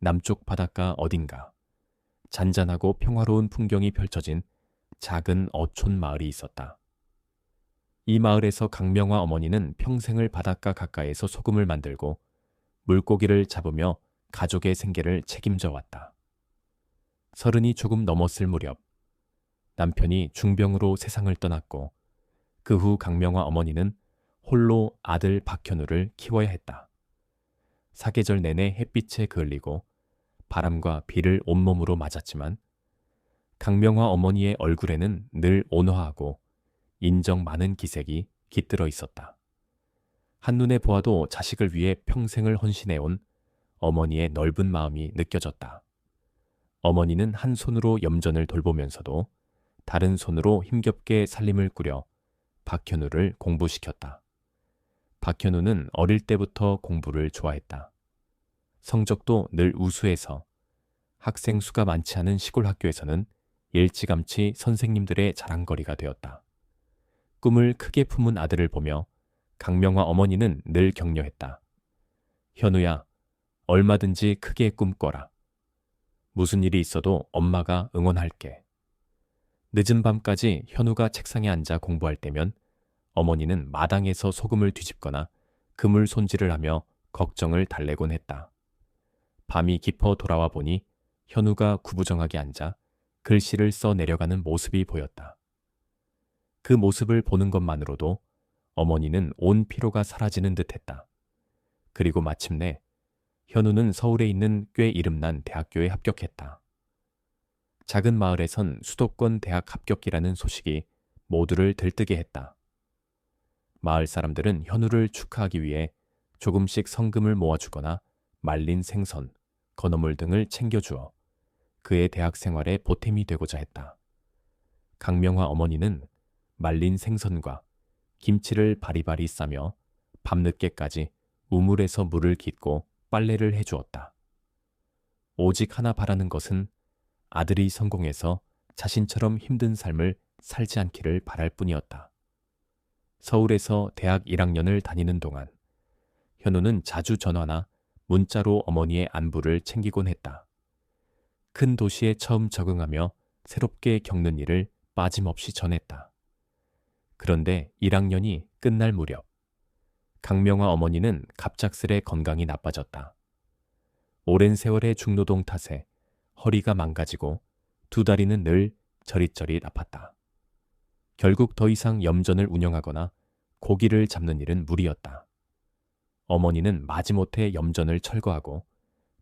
남쪽 바닷가 어딘가 잔잔하고 평화로운 풍경이 펼쳐진 작은 어촌 마을이 있었다. 이 마을에서 강명화 어머니는 평생을 바닷가 가까이에서 소금을 만들고 물고기를 잡으며 가족의 생계를 책임져 왔다. 30이 조금 넘었을 무렵 남편이 중병으로 세상을 떠났고 그 후 강명화 어머니는 홀로 아들 박현우를 키워야 했다. 사계절 내내 햇빛에 그을리고 바람과 비를 온몸으로 맞았지만 강명화 어머니의 얼굴에는 늘 온화하고 인정 많은 기색이 깃들어 있었다. 한눈에 보아도 자식을 위해 평생을 헌신해온 어머니의 넓은 마음이 느껴졌다. 어머니는 한 손으로 염전을 돌보면서도 다른 손으로 힘겹게 살림을 꾸려 박현우를 공부시켰다. 박현우는 어릴 때부터 공부를 좋아했다. 성적도 늘 우수해서 학생 수가 많지 않은 시골 학교에서는 일찌감치 선생님들의 자랑거리가 되었다. 꿈을 크게 품은 아들을 보며 강명화 어머니는 늘 격려했다. 현우야, 얼마든지 크게 꿈꿔라. 무슨 일이 있어도 엄마가 응원할게. 늦은 밤까지 현우가 책상에 앉아 공부할 때면 어머니는 마당에서 소금을 뒤집거나 그물 손질을 하며 걱정을 달래곤 했다. 밤이 깊어 돌아와 보니 현우가 구부정하게 앉아 글씨를 써 내려가는 모습이 보였다. 그 모습을 보는 것만으로도 어머니는 온 피로가 사라지는 듯했다. 그리고 마침내 현우는 서울에 있는 꽤 이름난 대학교에 합격했다. 작은 마을에선 수도권 대학 합격이라는 소식이 모두를 들뜨게 했다. 마을 사람들은 현우를 축하하기 위해 조금씩 성금을 모아주거나 말린 생선, 건어물 등을 챙겨주어 그의 대학 생활에 보탬이 되고자 했다. 강명화 어머니는 말린 생선과 김치를 바리바리 싸며 밤늦게까지 우물에서 물을 깃고 빨래를 해주었다. 오직 하나 바라는 것은 아들이 성공해서 자신처럼 힘든 삶을 살지 않기를 바랄 뿐이었다. 서울에서 대학 1학년을 다니는 동안 현우는 자주 전화나 문자로 어머니의 안부를 챙기곤 했다. 큰 도시에 처음 적응하며 새롭게 겪는 일을 빠짐없이 전했다. 그런데 1학년이 끝날 무렵 강명화 어머니는 갑작스레 건강이 나빠졌다. 오랜 세월의 중노동 탓에 허리가 망가지고 두 다리는 늘 저릿저릿 아팠다. 결국 더 이상 염전을 운영하거나 고기를 잡는 일은 무리였다. 어머니는 마지못해 염전을 철거하고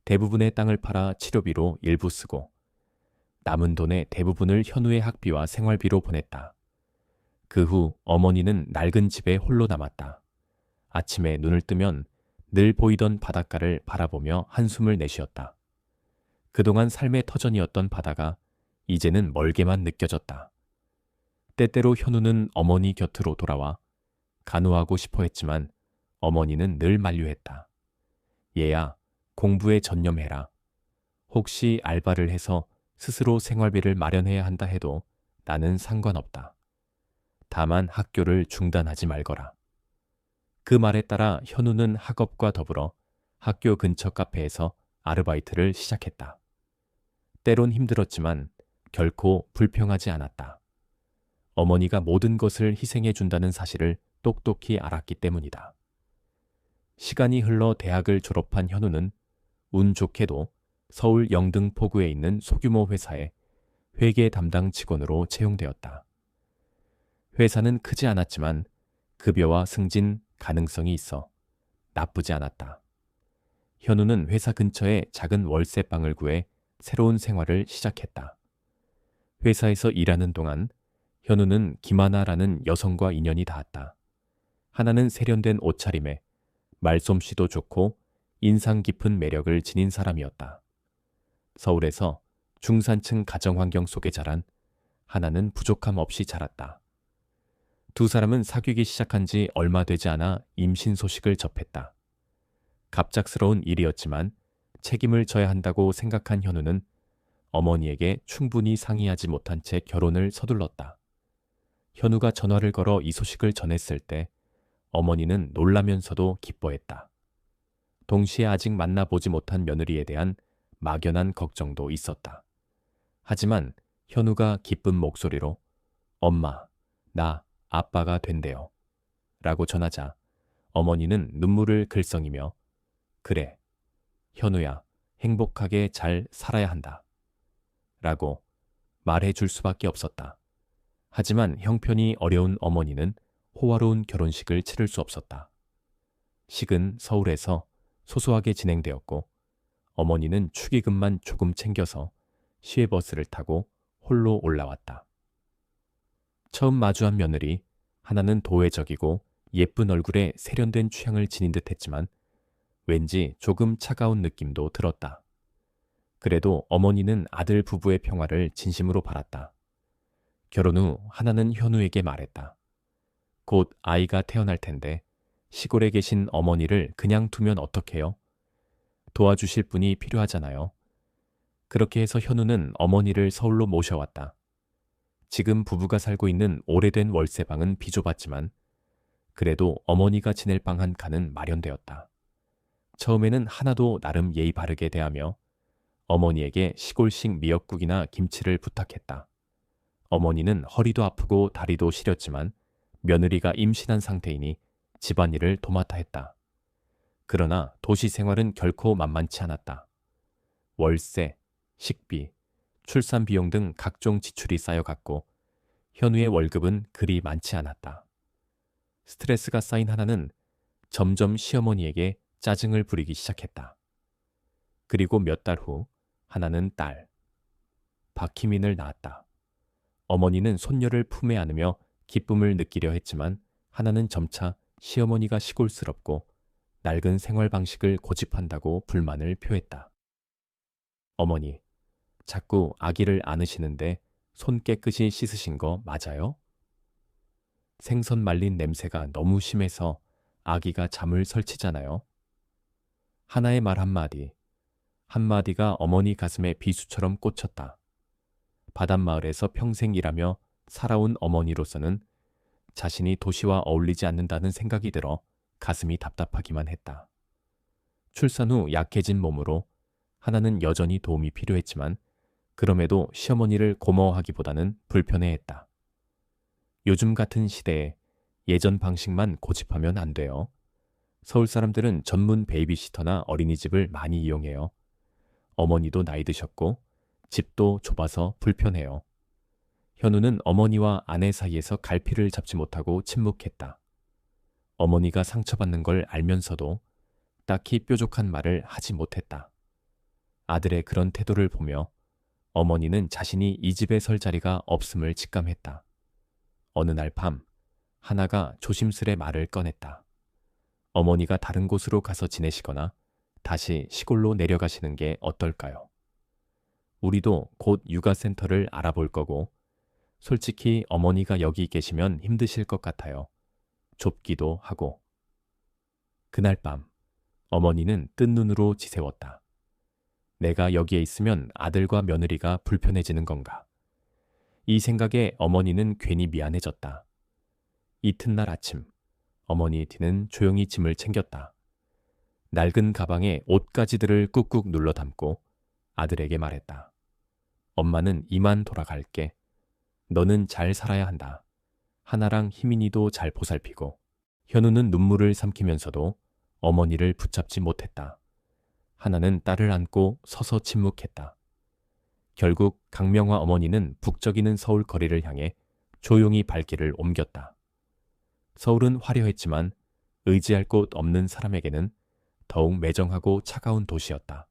대부분의 땅을 팔아 치료비로 일부 쓰고 남은 돈의 대부분을 현우의 학비와 생활비로 보냈다. 그 후 어머니는 낡은 집에 홀로 남았다. 아침에 눈을 뜨면 늘 보이던 바닷가를 바라보며 한숨을 내쉬었다. 그동안 삶의 터전이었던 바다가 이제는 멀게만 느껴졌다. 때때로 현우는 어머니 곁으로 돌아와 간호하고 싶어 했지만 어머니는 늘 만류했다. 얘야, 공부에 전념해라. 혹시 알바를 해서 스스로 생활비를 마련해야 한다 해도 나는 상관없다. 다만 학교를 중단하지 말거라. 그 말에 따라 현우는 학업과 더불어 학교 근처 카페에서 아르바이트를 시작했다. 때론 힘들었지만 결코 불평하지 않았다. 어머니가 모든 것을 희생해 준다는 사실을 똑똑히 알았기 때문이다. 시간이 흘러 대학을 졸업한 현우는 운 좋게도 서울 영등포구에 있는 소규모 회사에 회계 담당 직원으로 채용되었다. 회사는 크지 않았지만 급여와 승진 가능성이 있어 나쁘지 않았다. 현우는 회사 근처에 작은 월세방을 구해 새로운 생활을 시작했다. 회사에서 일하는 동안 현우는 김하나라는 여성과 인연이 닿았다. 하나는 세련된 옷차림에 말솜씨도 좋고 인상 깊은 매력을 지닌 사람이었다. 서울에서 중산층 가정환경 속에 자란 하나는 부족함 없이 자랐다. 두 사람은 사귀기 시작한 지 얼마 되지 않아 임신 소식을 접했다. 갑작스러운 일이었지만 책임을 져야 한다고 생각한 현우는 어머니에게 충분히 상의하지 못한 채 결혼을 서둘렀다. 현우가 전화를 걸어 이 소식을 전했을 때 어머니는 놀라면서도 기뻐했다. 동시에 아직 만나보지 못한 며느리에 대한 막연한 걱정도 있었다. 하지만 현우가 기쁜 목소리로 엄마, 나 아빠가 된대요 라고 전하자 어머니는 눈물을 글썽이며 그래, 현우야, 행복하게 잘 살아야 한다 라고 말해줄 수밖에 없었다. 하지만 형편이 어려운 어머니는 호화로운 결혼식을 치를 수 없었다. 식은 서울에서 소소하게 진행되었고 어머니는 축의금만 조금 챙겨서 시외버스를 타고 홀로 올라왔다. 처음 마주한 며느리, 하나는 도회적이고 예쁜 얼굴에 세련된 취향을 지닌 듯했지만 왠지 조금 차가운 느낌도 들었다. 그래도 어머니는 아들 부부의 평화를 진심으로 바랐다. 결혼 후 하나는 현우에게 말했다. 곧 아이가 태어날 텐데 시골에 계신 어머니를 그냥 두면 어떡해요? 도와주실 분이 필요하잖아요. 그렇게 해서 현우는 어머니를 서울로 모셔왔다. 지금 부부가 살고 있는 오래된 월세방은 비좁았지만 그래도 어머니가 지낼 방 한 칸은 마련되었다. 처음에는 하나도 나름 예의 바르게 대하며 어머니에게 시골식 미역국이나 김치를 부탁했다. 어머니는 허리도 아프고 다리도 시렸지만 며느리가 임신한 상태이니 집안일을 도맡아 했다. 그러나 도시 생활은 결코 만만치 않았다. 월세, 식비, 출산 비용 등 각종 지출이 쌓여갔고 현우의 월급은 그리 많지 않았다. 스트레스가 쌓인 하나는 점점 시어머니에게 짜증을 부리기 시작했다. 그리고 몇 달 후 하나는 딸, 박희민을 낳았다. 어머니는 손녀를 품에 안으며 기쁨을 느끼려 했지만 하나는 점차 시어머니가 시골스럽고 낡은 생활 방식을 고집한다고 불만을 표했다. 어머니, 자꾸 아기를 안으시는데 손 깨끗이 씻으신 거 맞아요? 생선 말린 냄새가 너무 심해서 아기가 잠을 설치잖아요. 하나의 말 한마디가 어머니 가슴에 비수처럼 꽂혔다. 바닷마을에서 평생 일하며 살아온 어머니로서는 자신이 도시와 어울리지 않는다는 생각이 들어 가슴이 답답하기만 했다. 출산 후 약해진 몸으로 하나는 여전히 도움이 필요했지만 그럼에도 시어머니를 고마워하기보다는 불편해했다. 요즘 같은 시대에 예전 방식만 고집하면 안 돼요. 서울 사람들은 전문 베이비시터나 어린이집을 많이 이용해요. 어머니도 나이 드셨고 집도 좁아서 불편해요. 현우는 어머니와 아내 사이에서 갈피를 잡지 못하고 침묵했다. 어머니가 상처받는 걸 알면서도 딱히 뾰족한 말을 하지 못했다. 아들의 그런 태도를 보며 어머니는 자신이 이 집에 설 자리가 없음을 직감했다. 어느 날 밤 하나가 조심스레 말을 꺼냈다. 어머니가 다른 곳으로 가서 지내시거나 다시 시골로 내려가시는 게 어떨까요? 우리도 곧 육아센터를 알아볼 거고 솔직히 어머니가 여기 계시면 힘드실 것 같아요. 좁기도 하고. 그날 밤 어머니는 뜬 눈으로 지새웠다. 내가 여기에 있으면 아들과 며느리가 불편해지는 건가? 이 생각에 어머니는 괜히 미안해졌다. 이튿날 아침 어머니 뒤는 조용히 짐을 챙겼다. 낡은 가방에 옷가지들을 꾹꾹 눌러 담고 아들에게 말했다. 엄마는 이만 돌아갈게. 너는 잘 살아야 한다. 하나랑 희민이도 잘 보살피고. 현우는 눈물을 삼키면서도 어머니를 붙잡지 못했다. 하나는 딸을 안고 서서 침묵했다. 결국 강명화 어머니는 북적이는 서울 거리를 향해 조용히 발길을 옮겼다. 서울은 화려했지만 의지할 곳 없는 사람에게는 더욱 매정하고 차가운 도시였다.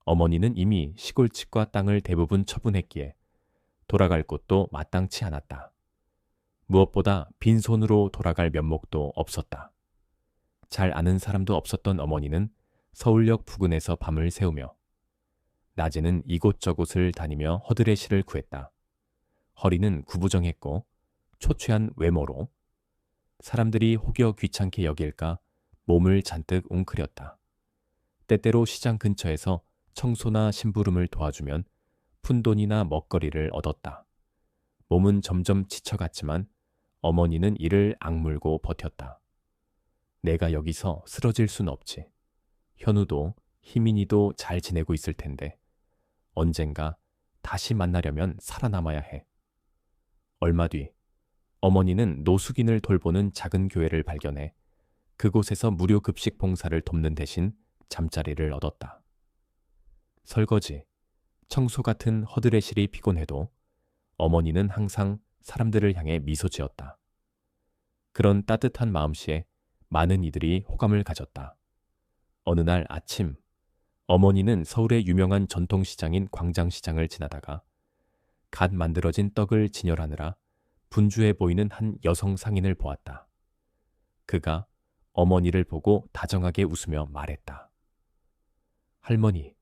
어머니는 이미 시골집과 땅을 대부분 처분했기에 돌아갈 곳도 마땅치 않았다. 무엇보다 빈손으로 돌아갈 면목도 없었다. 잘 아는 사람도 없었던 어머니는 서울역 부근에서 밤을 새우며 낮에는 이곳저곳을 다니며 허드레시를 구했다. 허리는 구부정했고 초췌한 외모로 사람들이 혹여 귀찮게 여길까 몸을 잔뜩 웅크렸다. 때때로 시장 근처에서 청소나 심부름을 도와주면 푼돈이나 먹거리를 얻었다. 몸은 점점 지쳐갔지만 어머니는 이를 악물고 버텼다. 내가 여기서 쓰러질 순 없지. 현우도 희민이도 잘 지내고 있을 텐데 언젠가 다시 만나려면 살아남아야 해. 얼마 뒤 어머니는 노숙인을 돌보는 작은 교회를 발견해 그곳에서 무료 급식 봉사를 돕는 대신 잠자리를 얻었다. 설거지, 청소 같은 허드렛 일이 피곤해도 어머니는 항상 사람들을 향해 미소 지었다. 그런 따뜻한 마음씨에 많은 이들이 호감을 가졌다. 어느 날 아침, 어머니는 서울의 유명한 전통시장인 광장시장을 지나다가 갓 만들어진 떡을 진열하느라 분주해 보이는 한 여성 상인을 보았다. 그가 어머니를 보고 다정하게 웃으며 말했다. 할머니,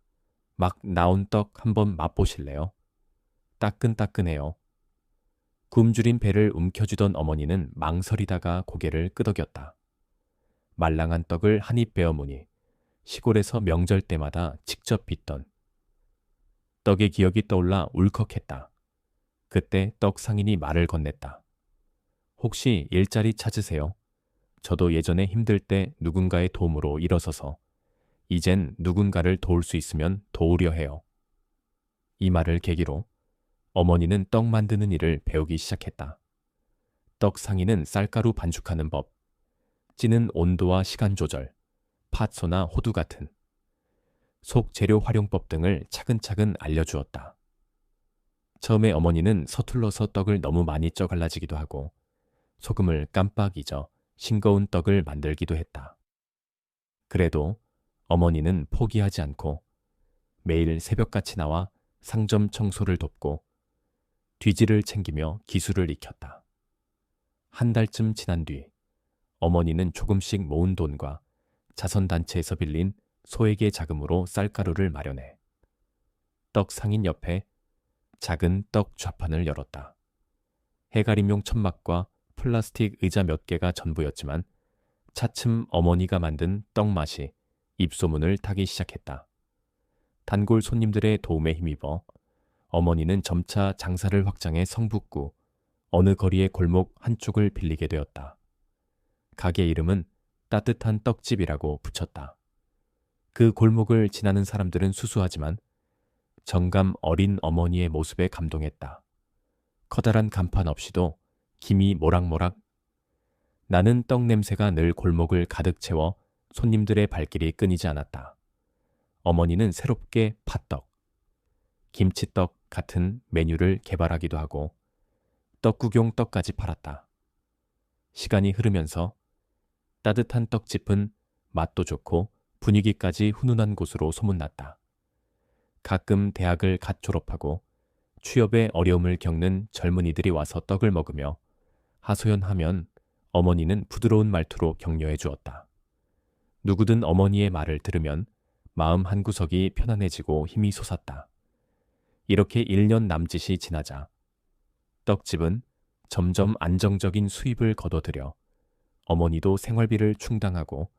막 나온 떡 한번 맛보실래요? 따끈따끈해요. 굶주린 배를 움켜쥐던 어머니는 망설이다가 고개를 끄덕였다. 말랑한 떡을 한 입 베어 무니 시골에서 명절 때마다 직접 빚던 떡의 기억이 떠올라 울컥했다. 그때 떡 상인이 말을 건넸다. 혹시 일자리 찾으세요? 저도 예전에 힘들 때 누군가의 도움으로 일어서서 이젠 누군가를 도울 수 있으면 도우려 해요. 이 말을 계기로 어머니는 떡 만드는 일을 배우기 시작했다. 떡 상인은 쌀가루 반죽하는 법, 찌는 온도와 시간 조절, 팥소나 호두 같은 속 재료 활용법 등을 차근차근 알려주었다. 처음에 어머니는 서툴러서 떡을 너무 많이 쪄 갈라지기도 하고 소금을 깜빡 잊어 싱거운 떡을 만들기도 했다. 그래도 어머니는 포기하지 않고 매일 새벽같이 나와 상점 청소를 돕고 뒤지를 챙기며 기술을 익혔다. 한 달쯤 지난 뒤 어머니는 조금씩 모은 돈과 자선단체에서 빌린 소액의 자금으로 쌀가루를 마련해 떡 상인 옆에 작은 떡 좌판을 열었다. 해가림용 천막과 플라스틱 의자 몇 개가 전부였지만 차츰 어머니가 만든 떡 맛이 입소문을 타기 시작했다. 단골 손님들의 도움에 힘입어 어머니는 점차 장사를 확장해 성북구 어느 거리의 골목 한쪽을 빌리게 되었다. 가게 이름은 따뜻한 떡집이라고 붙였다. 그 골목을 지나는 사람들은 수수하지만 정감 어린 어머니의 모습에 감동했다. 커다란 간판 없이도 김이 모락모락 나는 떡 냄새가 늘 골목을 가득 채워 손님들의 발길이 끊이지 않았다. 어머니는 새롭게 팥떡, 김치떡 같은 메뉴를 개발하기도 하고 떡구경 떡까지 팔았다. 시간이 흐르면서 따뜻한 떡집은 맛도 좋고 분위기까지 훈훈한 곳으로 소문났다. 가끔 대학을 갓 졸업하고 취업에 어려움을 겪는 젊은이들이 와서 떡을 먹으며 하소연하면 어머니는 부드러운 말투로 격려해 주었다. 누구든 어머니의 말을 들으면 마음 한구석이 편안해지고 힘이 솟았다. 이렇게 1년 남짓이 지나자 떡집은 점점 안정적인 수입을 거둬들여 어머니도 생활비를 충당하고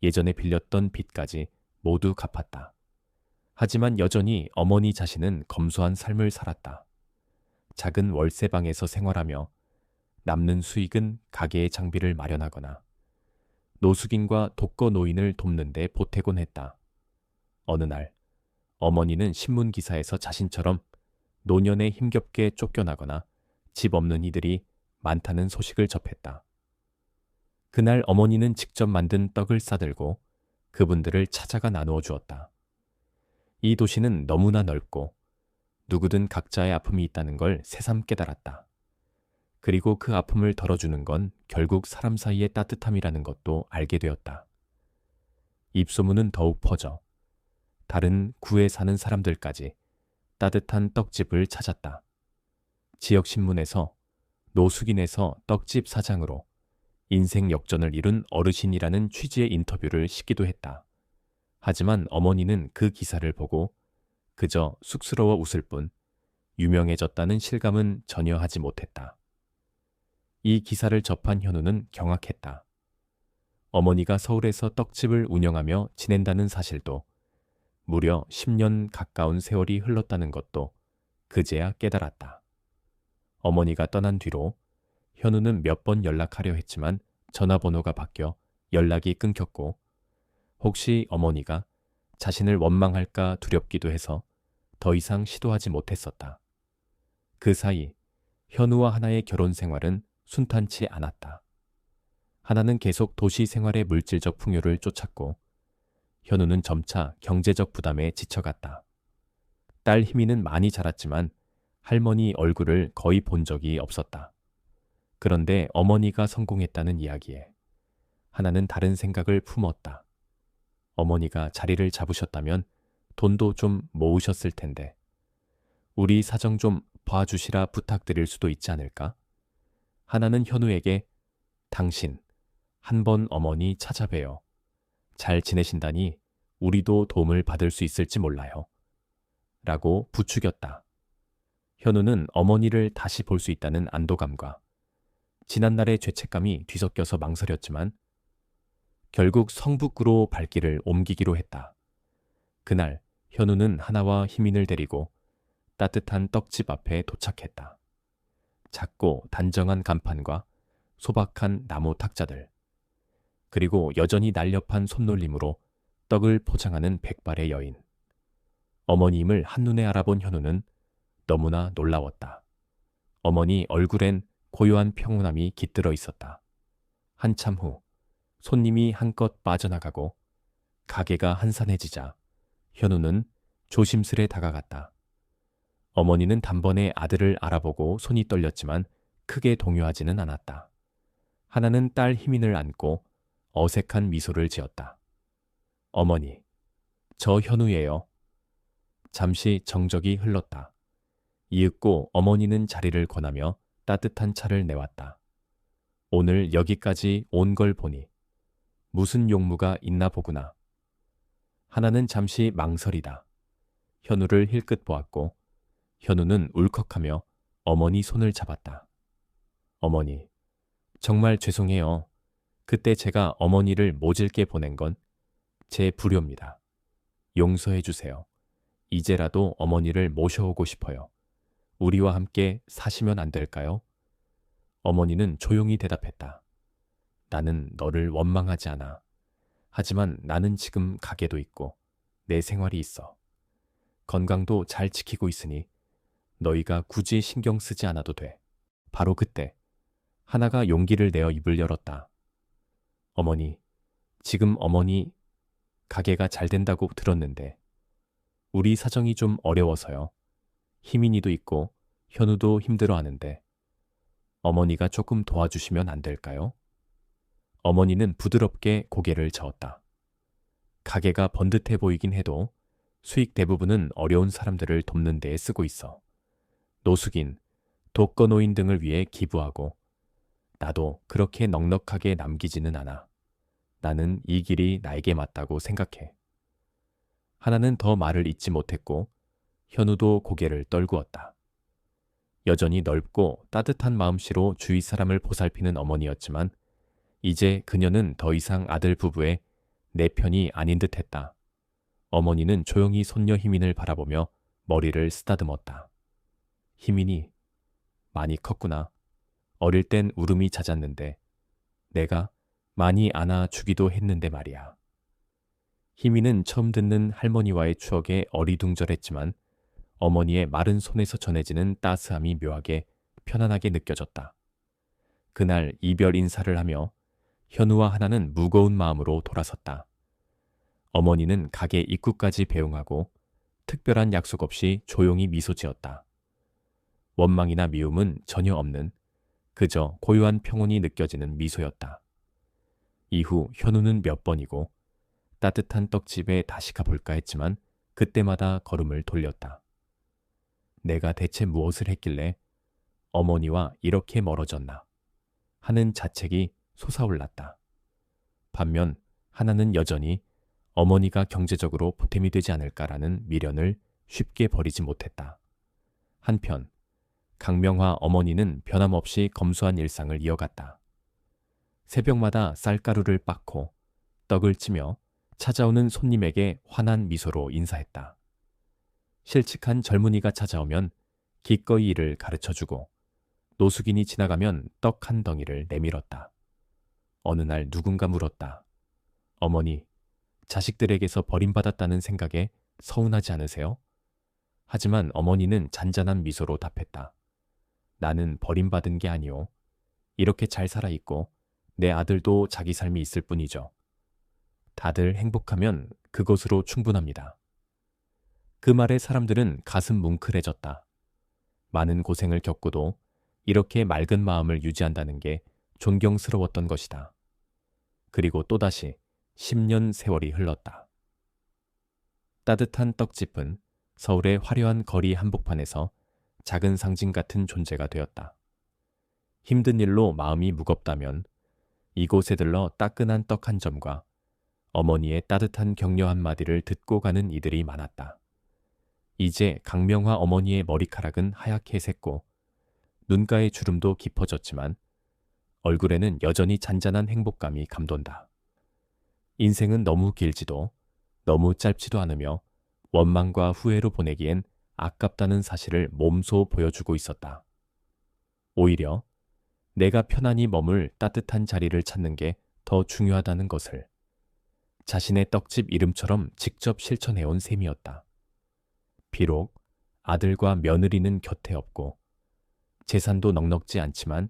예전에 빌렸던 빚까지 모두 갚았다. 하지만 여전히 어머니 자신은 검소한 삶을 살았다. 작은 월세방에서 생활하며 남는 수익은 가게의 장비를 마련하거나 노숙인과 독거 노인을 돕는 데 보태곤 했다. 어느 날 어머니는 신문 기사에서 자신처럼 노년에 힘겹게 쫓겨나거나 집 없는 이들이 많다는 소식을 접했다. 그날 어머니는 직접 만든 떡을 싸들고 그분들을 찾아가 나누어 주었다. 이 도시는 너무나 넓고 누구든 각자의 아픔이 있다는 걸 새삼 깨달았다. 그리고 그 아픔을 덜어주는 건 결국 사람 사이의 따뜻함이라는 것도 알게 되었다. 입소문은 더욱 퍼져 다른 구에 사는 사람들까지 따뜻한 떡집을 찾았다. 지역신문에서 노숙인에서 떡집 사장으로 인생 역전을 이룬 어르신이라는 취지의 인터뷰를 싣기도 했다. 하지만 어머니는 그 기사를 보고 그저 쑥스러워 웃을 뿐 유명해졌다는 실감은 전혀 하지 못했다. 이 기사를 접한 현우는 경악했다. 어머니가 서울에서 떡집을 운영하며 지낸다는 사실도 무려 10년 가까운 세월이 흘렀다는 것도 그제야 깨달았다. 어머니가 떠난 뒤로 현우는 몇 번 연락하려 했지만 전화번호가 바뀌어 연락이 끊겼고 혹시 어머니가 자신을 원망할까 두렵기도 해서 더 이상 시도하지 못했었다. 그 사이 현우와 하나의 결혼 생활은 순탄치 않았다. 하나는 계속 도시 생활의 물질적 풍요를 쫓았고 현우는 점차 경제적 부담에 지쳐갔다. 딸 희미는 많이 자랐지만 할머니 얼굴을 거의 본 적이 없었다. 그런데 어머니가 성공했다는 이야기에 하나는 다른 생각을 품었다. 어머니가 자리를 잡으셨다면 돈도 좀 모으셨을 텐데 우리 사정 좀 봐주시라 부탁드릴 수도 있지 않을까? 하나는 현우에게 당신 한번 어머니 찾아뵈어 잘 지내신다니 우리도 도움을 받을 수 있을지 몰라요. 라고 부추겼다. 현우는 어머니를 다시 볼 수 있다는 안도감과 지난날의 죄책감이 뒤섞여서 망설였지만 결국 성북으로 발길을 옮기기로 했다. 그날 현우는 하나와 희민을 데리고 따뜻한 떡집 앞에 도착했다. 작고 단정한 간판과 소박한 나무 탁자들, 그리고 여전히 날렵한 손놀림으로 떡을 포장하는 백발의 여인. 어머님을 한눈에 알아본 현우는 너무나 놀라웠다. 어머니 얼굴엔 고요한 평온함이 깃들어 있었다. 한참 후 손님이 한껏 빠져나가고 가게가 한산해지자 현우는 조심스레 다가갔다. 어머니는 단번에 아들을 알아보고 손이 떨렸지만 크게 동요하지는 않았다. 하나는 딸 희민을 안고 어색한 미소를 지었다. 어머니, 저 현우예요. 잠시 정적이 흘렀다. 이윽고 어머니는 자리를 권하며 따뜻한 차를 내왔다. 오늘 여기까지 온 걸 보니 무슨 용무가 있나 보구나. 하나는 잠시 망설이다. 현우를 힐끗 보았고 현우는 울컥하며 어머니 손을 잡았다. 어머니, 정말 죄송해요. 그때 제가 어머니를 모질게 보낸 건 제 불효입니다. 용서해 주세요. 이제라도 어머니를 모셔오고 싶어요. 우리와 함께 사시면 안 될까요? 어머니는 조용히 대답했다. 나는 너를 원망하지 않아. 하지만 나는 지금 가게도 있고 내 생활이 있어. 건강도 잘 지키고 있으니 너희가 굳이 신경 쓰지 않아도 돼. 바로 그때 하나가 용기를 내어 입을 열었다. 어머니, 지금 어머니 가게가 잘 된다고 들었는데 우리 사정이 좀 어려워서요. 희민이도 있고 현우도 힘들어하는데 어머니가 조금 도와주시면 안 될까요? 어머니는 부드럽게 고개를 저었다. 가게가 번듯해 보이긴 해도 수익 대부분은 어려운 사람들을 돕는 데에 쓰고 있어. 노숙인, 독거노인 등을 위해 기부하고 나도 그렇게 넉넉하게 남기지는 않아. 나는 이 길이 나에게 맞다고 생각해. 하나는 더 말을 잇지 못했고 현우도 고개를 떨구었다. 여전히 넓고 따뜻한 마음씨로 주위 사람을 보살피는 어머니였지만 이제 그녀는 더 이상 아들 부부의 내 편이 아닌 듯했다. 어머니는 조용히 손녀 희민을 바라보며 머리를 쓰다듬었다. 희민이 많이 컸구나. 어릴 땐 울음이 잦았는데 내가 많이 안아주기도 했는데 말이야. 희민은 처음 듣는 할머니와의 추억에 어리둥절했지만 어머니의 마른 손에서 전해지는 따스함이 묘하게 편안하게 느껴졌다. 그날 이별 인사를 하며 현우와 하나는 무거운 마음으로 돌아섰다. 어머니는 가게 입구까지 배웅하고 특별한 약속 없이 조용히 미소 지었다. 원망이나 미움은 전혀 없는 그저 고요한 평온이 느껴지는 미소였다. 이후 현우는 몇 번이고 따뜻한 떡집에 다시 가볼까 했지만 그때마다 걸음을 돌렸다. 내가 대체 무엇을 했길래 어머니와 이렇게 멀어졌나 하는 자책이 솟아올랐다. 반면 하나는 여전히 어머니가 경제적으로 보탬이 되지 않을까라는 미련을 쉽게 버리지 못했다. 한편 강명화 어머니는 변함없이 검소한 일상을 이어갔다. 새벽마다 쌀가루를 빻고 떡을 찌며 찾아오는 손님에게 환한 미소로 인사했다. 실직한 젊은이가 찾아오면 기꺼이 일을 가르쳐주고 노숙인이 지나가면 떡 한 덩이를 내밀었다. 어느 날 누군가 물었다. 어머니, 자식들에게서 버림받았다는 생각에 서운하지 않으세요? 하지만 어머니는 잔잔한 미소로 답했다. 나는 버림받은 게 아니오. 이렇게 잘 살아있고 내 아들도 자기 삶이 있을 뿐이죠. 다들 행복하면 그것으로 충분합니다. 그 말에 사람들은 가슴 뭉클해졌다. 많은 고생을 겪고도 이렇게 맑은 마음을 유지한다는 게 존경스러웠던 것이다. 그리고 또다시 10년 세월이 흘렀다. 따뜻한 떡집은 서울의 화려한 거리 한복판에서 작은 상징 같은 존재가 되었다. 힘든 일로 마음이 무겁다면 이곳에 들러 따끈한 떡 한 점과 어머니의 따뜻한 격려 한마디를 듣고 가는 이들이 많았다. 이제 강명화 어머니의 머리카락은 하얗게 샜고 눈가의 주름도 깊어졌지만 얼굴에는 여전히 잔잔한 행복감이 감돈다. 인생은 너무 길지도 너무 짧지도 않으며 원망과 후회로 보내기엔 아깝다는 사실을 몸소 보여주고 있었다. 오히려 내가 편안히 머물 따뜻한 자리를 찾는 게 더 중요하다는 것을 자신의 떡집 이름처럼 직접 실천해온 셈이었다. 비록 아들과 며느리는 곁에 없고 재산도 넉넉지 않지만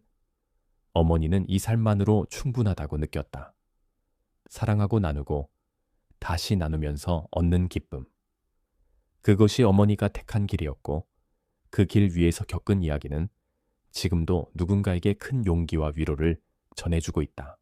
어머니는 이 삶만으로 충분하다고 느꼈다. 사랑하고 나누고 다시 나누면서 얻는 기쁨. 그것이 어머니가 택한 길이었고 그 길 위에서 겪은 이야기는 지금도 누군가에게 큰 용기와 위로를 전해주고 있다.